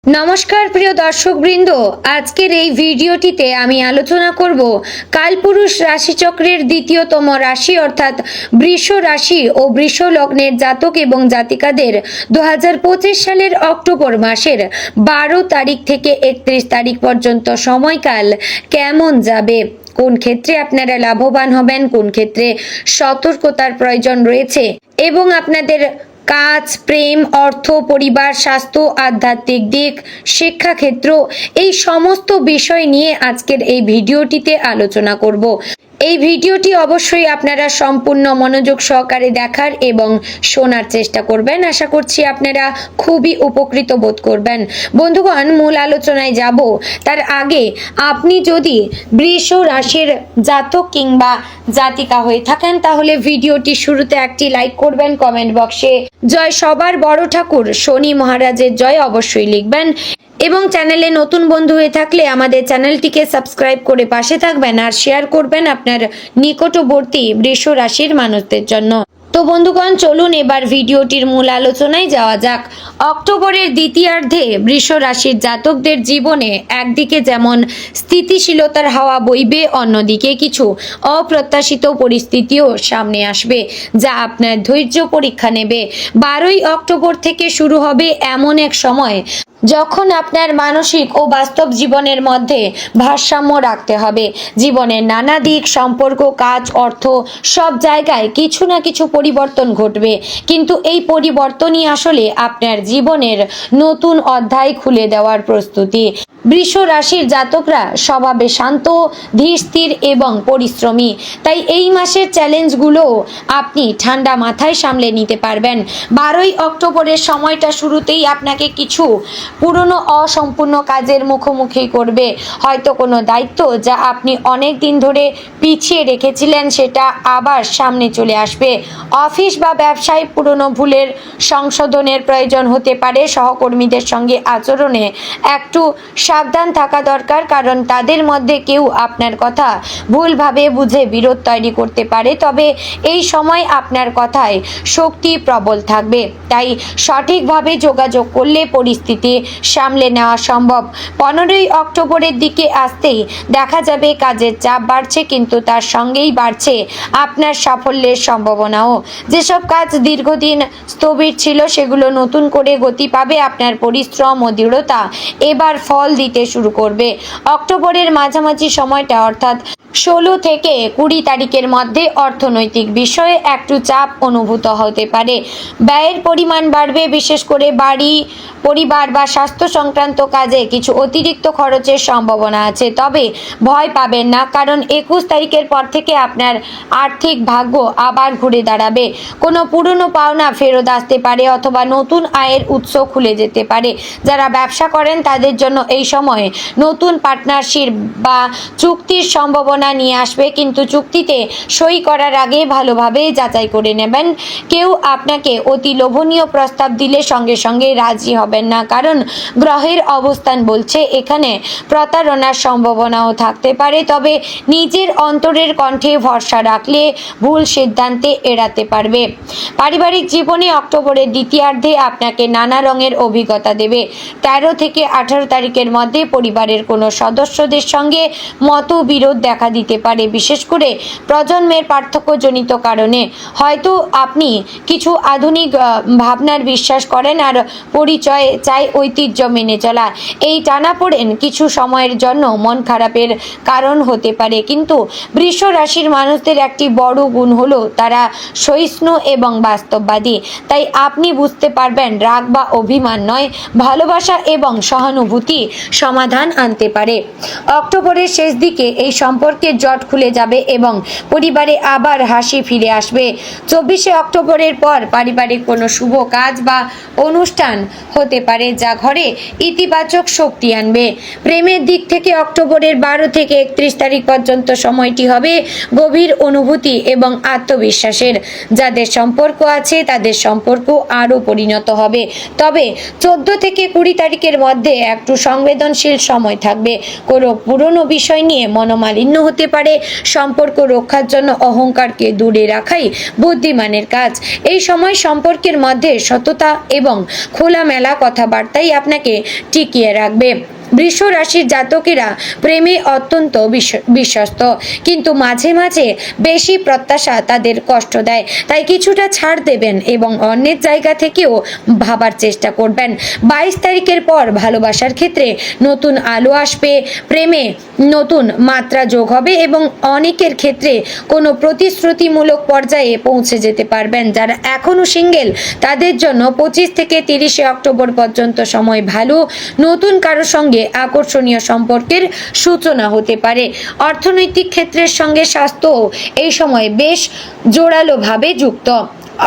নমস্কার প্রিয় দর্শকবৃন্দ, আজকের এই ভিডিওটিতে আমি আলোচনা করব কালপুরুষ রাশিচক্রের দ্বিতীয়তম রাশি অর্থাৎ বৃষ রাশি ও বৃষ লগ্নের জাতক এবং জাতিকাদের 2025 সালের অক্টোবর মাসের 12 তারিখ থেকে 31 তারিখ পর্যন্ত সময়কাল কেমন যাবে, কোন ক্ষেত্রে আপনারা লাভবান হবেন, কোন ক্ষেত্রে সতর্কতার প্রয়োজন রয়েছে এবং আপনাদের কাজ, প্রেম, অর্থ, পরিবার, স্বাস্থ্য, আধ্যাত্মিক দিক, শিক্ষাক্ষেত্র এই সমস্ত বিষয় নিয়ে আজকের এই ভিডিওটিতে আলোচনা করব। এই ভিডিওটি অবশ্যই আপনারা সম্পূর্ণ মনোযোগ সহকারে দেখার এবং শোনার চেষ্টা করবেন। আশা করছি আপনারা খুবই উপকৃত বোধ করবেন। বন্ধুগণ, মূল আলোচনায় যাব তার আগে আপনি যদি বৃষ রাশির জাতক কিংবা জাতিকা হয়ে থাকেন তাহলে ভিডিওটি শুরুতে একটি লাইক করবেন, কমেন্ট বক্সে জয় সবার বড় ঠাকুর শনি মহারাজের জয় অবশ্যই লিখবেন এবং চ্যানেলে নতুন বন্ধু হয়ে থাকলে আমাদের চ্যানেলটিকে সাবস্ক্রাইব করে পাশে থাকবেন আর শেয়ার করবেন আপনার নিকটবর্তী বৃষ রাশির মানুষদের জন্য। তো বন্ধুগণ, চলুন এবার ভিডিওটির মূল আলোচনায় যাওয়া যাক। অক্টোবরের দ্বিতীয়ার্ধে বৃষ রাশির জাতকদের জীবনে একদিকে যেমন স্থিতিশীলতার হাওয়া বইবে, অন্যদিকে কিছু অপ্রত্যাশিত পরিস্থিতিও সামনে আসবে যা আপনার ধৈর্য পরীক্ষা নেবে। 12ই অক্টোবর থেকে শুরু হবে এমন এক সময় যখন আপনার মানসিক ও বাস্তব জীবনের মধ্যে ভারসাম্য রাখতে হবে। জীবনের নানা দিক, সম্পর্ক, কাজ, অর্থ সব জায়গায় কিছু না কিছু পরিবর্তন ঘটবে, কিন্তু এই পরিবর্তনই আসলে আপনার জীবনের নতুন অধ্যায় খুলে দেওয়ার প্রস্তুতি। বৃষ রাশির জাতকরা স্বভাবে শান্ত, ধীর স্থির এবং পরিশ্রমী, তাই এই মাসের চ্যালেঞ্জগুলো আপনি ঠান্ডা মাথায় সামলে নিতে পারবেন। 12ই অক্টোবরের সময়টা শুরুতেই আপনাকে কিছু পুরনো অসম্পূর্ণ কাজের মুখোমুখি করবে। হয়তো কোনো দায়িত্ব যা আপনি অনেক দিন ধরে পিছিয়ে রেখেছিলেন সেটা আবার সামনে চলে আসবে। অফিস বা ব্যবসায় পুরনো ভুলের সংশোধনের প্রয়োজন হতে পারে। সহকর্মীদের সঙ্গে আচরণে একটু সাবধান থাকা দরকার, কারণ তাদের মধ্যে কেউ আপনার কথা ভুলভাবে বুঝে বিরোধ তৈরি করতে পারে। তবে এই সময় আপনার কথায় শক্তি প্রবল থাকবে, তাই সঠিকভাবে যোগাযোগ করলে পরিস্থিতি সামলে নেওয়া সম্ভব। 15ই অক্টোবরের দিকে আসতেই দেখা যাবে কাজের চাপ বাড়ছে, কিন্তু তার সঙ্গেই বাড়ছে আপনার সাফল্যের সম্ভাবনাও। যেসব কাজ দীর্ঘদিন স্থবির ছিল সেগুলো নতুন করে গতি পাবে। আপনার পরিশ্রম ও দৃঢ়তা এবার ফল দিতে শুরু করবে। অক্টোবরের মাঝামাঝি সময়টা অর্থাৎ 16 থেকে 20 তারিখের মধ্যে অর্থনৈতিক বিষয়ে একটু চাপ অনুভূত হতে পারে। ব্যয়ের পরিমাণ বাড়বে, বিশেষ করে বাড়ি, পরিবার বা স্বাস্থ্য সংক্রান্ত কাজে কিছু অতিরিক্ত খরচের সম্ভাবনা আছে। তবে ভয় পাবেন না, কারণ 21 তারিখের পর থেকে আপনার আর্থিক ভাগ্য আবার ঘুরে দাঁড়াবে। কোনো পুরনো পাওনা ফেরত আসতে পারে অথবা নতুন আয়ের উৎস খুলে যেতে পারে। যারা ব্যবসা করেন তাদের জন্য এই সময় নতুন পার্টনারশিপ বা চুক্তির সম্ভাবনা নিয়ে আসবে, কিন্তু চুক্তিতে সই করার আগে ভালোভাবে যাচাই করে নেবেন। কেউ আপনাকে অতি লোভনীয় প্রস্তাব দিলে সঙ্গে সঙ্গে রাজি হবেন না, কারণ গ্রহের অবস্থান বলছে এখানে প্রতারণার সম্ভাবনাও থাকতে পারে। তবে নিজের অন্তরের কণ্ঠে ভরসা রাখলে ভুল সিদ্ধান্তে এড়াতে পারবে। পারিবারিক জীবনে অক্টোবরের দ্বিতীয়ার্ধে আপনাকে নানা রঙের অভিজ্ঞতা দেবে। 13 থেকে 18 তারিখের মধ্যে পরিবারের কোনো সদস্যদের সঙ্গে মতবিরোধ দেখা দিতে পারে, বিশেষ করে প্রজন্মের পার্থক্যজনিত কারণে। হয়তো আপনি কিছু আধুনিক ভাবনার বিশ্বাস করেন আর পরিচয় চাই ঐতিহ্য মেনে চলা। এই টানাপোড়েন কিছু সময়ের জন্য মন খারাপের কারণ হতে পারে, কিন্তু বৃষ রাশির মানুষদের একটি বড় গুণ হলো তারা সহিষ্ণু এবং বাস্তববাদী। তাই আপনি বুঝতে পারবেন রাগ বা অভিমান নয়, ভালোবাসা এবং সহানুভূতি সমাধান আনতে পারে। অক্টোবরের শেষ দিকে এই সম্পর্কের জট খুলে যাবে এবং পরিবারে আবার হাসি ফিরে আসবে। 24শে অক্টোবরের পর পারিবারিক কোনো শুভ কাজ বা অনুষ্ঠান হতে পারে যা ঘরে ইতিবাচক শক্তি আনবে। প্রেমের দিক থেকে অক্টোবরের 12 থেকে 31 তারিখ পর্যন্ত সময়টি হবে গভীর অনুভূতি এবং আত্মবিশ্বাসের। যাদের সম্পর্ক আছে তাদের সম্পর্ক আরও পরিণত হবে। তবে 14 থেকে 20 তারিখের মধ্যে একটু সংবেদনশীল সময় থাকবে। কোনো পুরনো বিষয় নিয়ে মনোমালিন্য হতে হতে পারে। সম্পর্ক রক্ষার জন্য অহংকারকে দূরে রাখাই বুদ্ধিমানের কাজ। এই সময় সম্পর্কের মধ্যে সততা এবং খোলামেলা কথাবার্তাই আপনাকে টিকিয়ে রাখবে। বৃষ রাশির জাতকেরা প্রেমে অত্যন্ত বিশ্বস্ত, কিন্তু মাঝে মাঝে বেশি প্রত্যাশা তাদের কষ্ট দেয়। তাই কিছুটা ছাড় দেবেন এবং অন্যের জায়গা থেকেও ভাবার চেষ্টা করবেন। 22 তারিখের পর ভালোবাসার ক্ষেত্রে নতুন আলো আসবে, প্রেমে নতুন মাত্রা যোগ হবে এবং অনেকের ক্ষেত্রে কোনো প্রতিশ্রুতিমূলক পর্যায়ে পৌঁছে যেতে পারবেন। যারা এখনও সিঙ্গেল তাদের জন্য 25 থেকে 30 অক্টোবর পর্যন্ত সময় ভালো। নতুন কারো সঙ্গে আকর্ষণীয় সম্পর্কের সূচনা হতে পারে। অর্থনৈতিক ক্ষেত্রের সঙ্গে স্বাস্থ্য এই সময় বেশ জোরালোভাবে যুক্ত।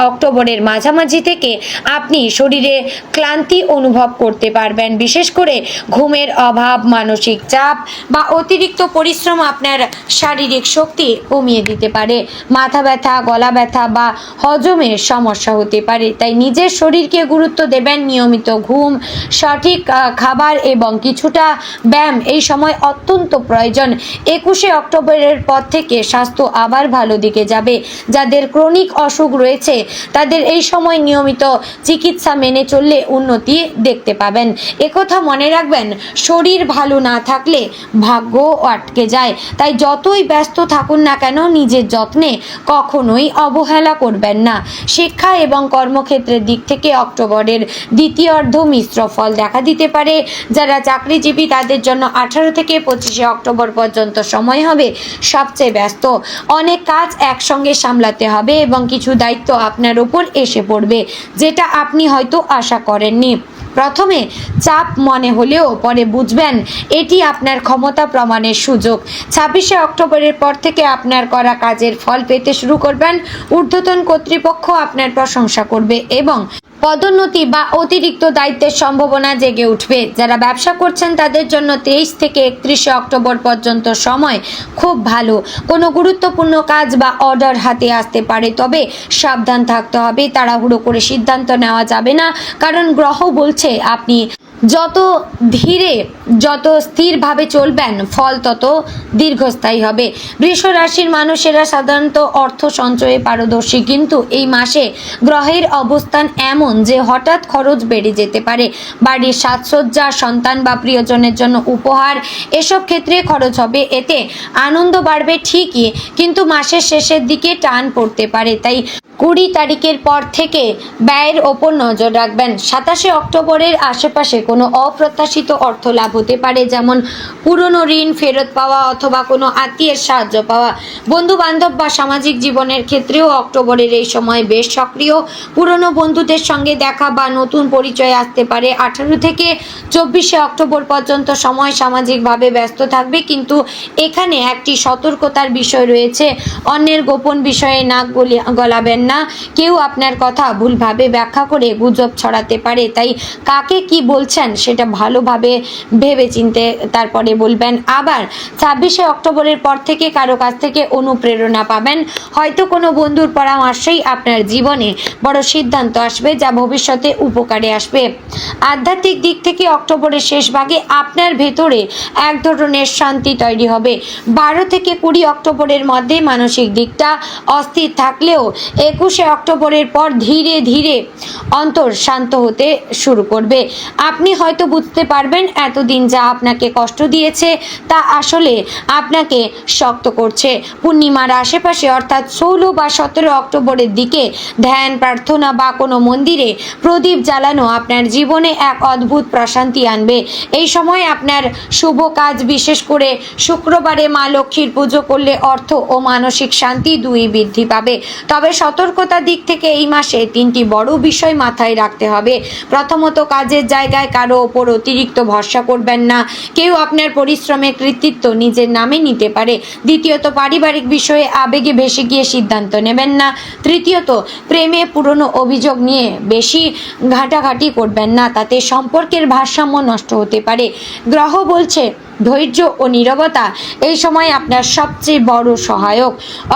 অক্টোবরের মাঝামাঝি থেকে আপনি শরীরে ক্লান্তি অনুভব করতে পারবেন। বিশেষ করে ঘুমের অভাব, মানসিক চাপ বা অতিরিক্ত পরিশ্রম আপনার শারীরিক শক্তি কমিয়ে দিতে পারে। মাথা ব্যথা, গলা ব্যথা বা হজমের সমস্যা হতে পারে। তাই নিজের শরীরকে গুরুত্ব দেবেন। নিয়মিত ঘুম, সঠিক খাবার এবং কিছুটা ব্যায়াম এই সময় অত্যন্ত প্রয়োজন। 21 অক্টোবরের পর থেকে স্বাস্থ্য আবার ভালো দিকে যাবে। যাদের ক্রনিক অসুখ রয়েছে তাদের এই সময় নিয়মিত চিকিৎসা মেনে চললে উন্নতি দেখতে পাবেন। একথা মনে রাখবেন, শরীর ভালো না থাকলে ভাগ্য আটকে যায়। তাই যতই ব্যস্ত থাকুন না কেন নিজের যত্নে কখনোই অবহেলা করবেন না। শিক্ষা এবং কর্মক্ষেত্রের দিক থেকে অক্টোবরের দ্বিতীয়ার্ধ মিশ্র ফল দেখা দিতে পারে। যারা চাকরিজীবী তাদের জন্য 18 থেকে 25 অক্টোবর পর্যন্ত সময় হবে সবচেয়ে ব্যস্ত। অনেক কাজ একসঙ্গে সামলাতে হবে এবং কিছু দায়িত্ব আপনার উপর এসে পড়বে যেটা আপনি হয়তো আশা করেননি। প্রথমে চাপ মনে হলেও পরে বুঝবেন এটি আপনার ক্ষমতা প্রমাণের সুযোগ। 26 অক্টোবরের পর থেকে আপনার করা কাজের ফল পেতে শুরু করবেন। ঊর্ধ্বতন কর্তৃপক্ষ আপনার প্রশংসা করবে এবং পদোন্নতি বা অতিরিক্ত দায়িত্বের সম্ভাবনা জেগে উঠবে। যারা ব্যবসা করছেন তাদের জন্য 23 থেকে 31 অক্টোবর পর্যন্ত সময় খুব ভালো। কোনো গুরুত্বপূর্ণ কাজ বা অর্ডার হাতে আসতে পারে, তবে সাবধান থাকতে হবে। তাড়াহুড়ো করে সিদ্ধান্ত নেওয়া যাবে না, কারণ গ্রহ বলছে আপনি যত ধীরে যত স্থিরভাবে চলবেন ফল তত দীর্ঘস্থায়ী হবে। বৃষ রাশির মানুষেরা সাধারণত অর্থ সঞ্চয়ে পারদর্শী, কিন্তু এই মাসে গ্রহের অবস্থান এমন যে হঠাৎ খরচ বেড়ে যেতে পারে। বাড়ির সাজসজ্জা, সন্তান বা প্রিয়জনের জন্য উপহার এসব ক্ষেত্রে খরচ হবে। এতে আনন্দ বাড়বে ঠিকই, কিন্তু মাসের শেষের দিকে টান পড়তে পারে। তাই 20 তারিখের পর থেকে ব্যয়ের ওপর নজর রাখবেন। 27 অক্টোবরের আশেপাশে কোনো অপ্রত্যাশিত অর্থ লাভ হতে পারে, যেমন পুরনো ঋণ ফেরত পাওয়া অথবা কোনো আত্মীয়ের সাহায্য পাওয়া। বন্ধু বান্ধব বা সামাজিক জীবনের ক্ষেত্রেও অক্টোবরের এই সময় বেশ সক্রিয়। পুরনো বন্ধুদের সঙ্গে দেখা বা নতুন পরিচয় আসতে পারে। 18 থেকে 24 অক্টোবর পর্যন্ত সময় সামাজিকভাবে ব্যস্ত থাকবে, কিন্তু এখানে একটি সতর্কতার বিষয় রয়েছে। অন্যের গোপন বিষয়ে নাক গলাবেন না। কেউ আপনার কথা ভুলভাবে ব্যাখ্যা করে গুজব ছড়াতে পারে। তাই কাকে কি বলছেন সেটা ভালোভাবে ভেবেচিন্তে তারপরে বলবেন। আবার 26 অক্টোবরের পর থেকে কারো কাছ থেকে অনুপ্রেরণা পাবেন। হয়তো কোনো বন্ধুর পরামর্শেই আপনার জীবনে বড় সিদ্ধান্ত আসবে যা ভবিষ্যতে উপকারে আসবে। আধ্যাত্মিক দিক থেকে অক্টোবরের শেষ ভাগে আপনার ভেতরে এক ধরনের শান্তি তৈরি হবে। 12 থেকে 20 অক্টোবরের মধ্যে মানসিক দিকটা অস্থির থাকলেও 21 অক্টোবরের পর ধীরে ধীরে অন্তর শান্ত হতে শুরু করবে। আপনি হয়তো বুঝতে পারবেন এতদিন যা আপনাকে কষ্ট দিয়েছে তা আসলে আপনাকে শক্ত করছে। পূর্ণিমার আশেপাশে অর্থাৎ 16 বা 17 অক্টোবরের দিকে ধ্যান, প্রার্থনা বা কোনো মন্দিরে প্রদীপ জ্বালানো আপনার জীবনে এক অদ্ভুত প্রশান্তি আনবে। এই সময় আপনার শুভ কাজ, বিশেষ করে শুক্রবারে মা লক্ষ্মীর পুজো করলে অর্থ ও মানসিক শান্তি দুই বৃদ্ধি পাবে। তবে সতর্কতার দিক থেকে এই মাসে 3টি বড় বিষয় মাথায় রাখতে হবে। প্রথমত, কাজের জায়গায় কারো ওপর অতিরিক্ত ভরসা করবেন না। কেউ আপনার পরিশ্রমের কৃতিত্ব নিজের নামে নিতে পারে। দ্বিতীয়ত, পারিবারিক বিষয়ে আবেগে ভেসে গিয়ে সিদ্ধান্ত নেবেন না। তৃতীয়ত, প্রেমে পুরনো অভিযোগ নিয়ে বেশি ঘাটাঘাটি করবেন না, তাতে সম্পর্কের ভারসাম্য নষ্ট হতে পারে। গ্রহ বলছে ধৈর্য ও নীরবতা এই সময় আপনার সবচেয়ে বড় সহায়ক।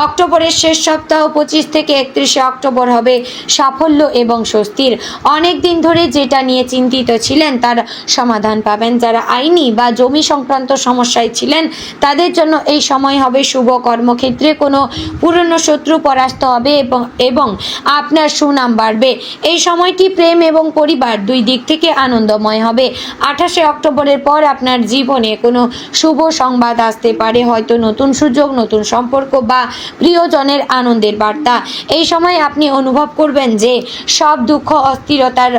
অক্টোবরের শেষ সপ্তাহ 25 থেকে 31 অক্টোবর হবে সাফল্য এবং স্বস্তির। অনেক দিন ধরে যেটা নিয়ে চিন্তিত ছিলেন তার সমাধান পাবেন। যারা আইনি বা জমি সংক্রান্ত সমস্যায় ছিলেন তাদের জন্য এই সময় হবে শুভ। কর্মক্ষেত্রে কোনো পুরনো শত্রু পরাস্ত হবে এবং আপনার সুনাম বাড়বে। এই সময়টি প্রেম এবং পরিবার দুই দিক থেকে আনন্দময় হবে। 28 অক্টোবরের পর আপনার জীবনে কোনো শুভ সংবাদ আসতে পারে, হয়তো নতুন সুযোগ, নতুন সম্পর্ক বা প্রিয়জনের আনন্দের বার্তা। এই সময় আপনি অনুভব করবেন যে সব দুঃখ অস্থিরতার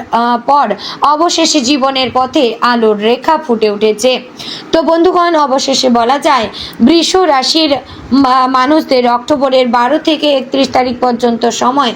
পর অবশেষে জীবনের পথে আলোর রেখা ফুটে উঠেছে। তো বন্ধুগণ, অবশেষে বলা যায় বৃষ রাশির মানুষদের অক্টোবরের 12 থেকে 31 তারিখ পর্যন্ত সময়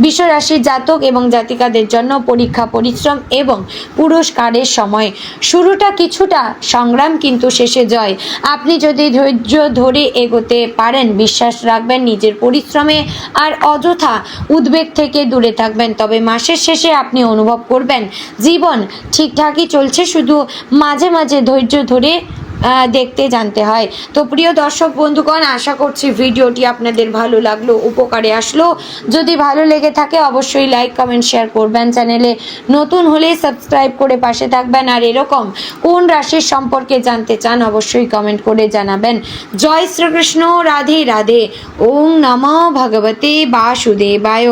বৃষ রাশির জাতক এবং জাতিকাদের জন্য পরীক্ষা, পরিশ্রম এবং পুরস্কারের সময়। শুরুটা কিছুটা সংগ্রাম কিন্তু শেষে জয়। আপনি যদি ধৈর্য ধরে এগোতে পারেন, বিশ্বাস রাখবেন নিজের পরিশ্রমে আর অযথা উদ্বেগ থেকে দূরে থাকবেন, তবে মাসের শেষে আপনি অনুভব করবেন জীবন ঠিকঠাকই চলছে, শুধু মাঝে মাঝে ধৈর্য ধরে দেখতে জানতে হয়। তো প্রিয় দর্শক বন্ধুগণ, আশা করছি ভিডিওটি আপনাদের ভালো লাগলো, উপকারে আসলো। যদি ভালো লেগে থাকে অবশ্যই লাইক, কমেন্ট, শেয়ার করবেন। চ্যানেলে নতুন হলে সাবস্ক্রাইব করে পাশে থাকবেন। আর এরকম কোন রাশির সম্পর্কে জানতে চান অবশ্যই কমেন্ট করে জানাবেন। জয় শ্রীকৃষ্ণ, রাধে রাধে। ওম নমঃ ভগবতে বাসুদেবায়।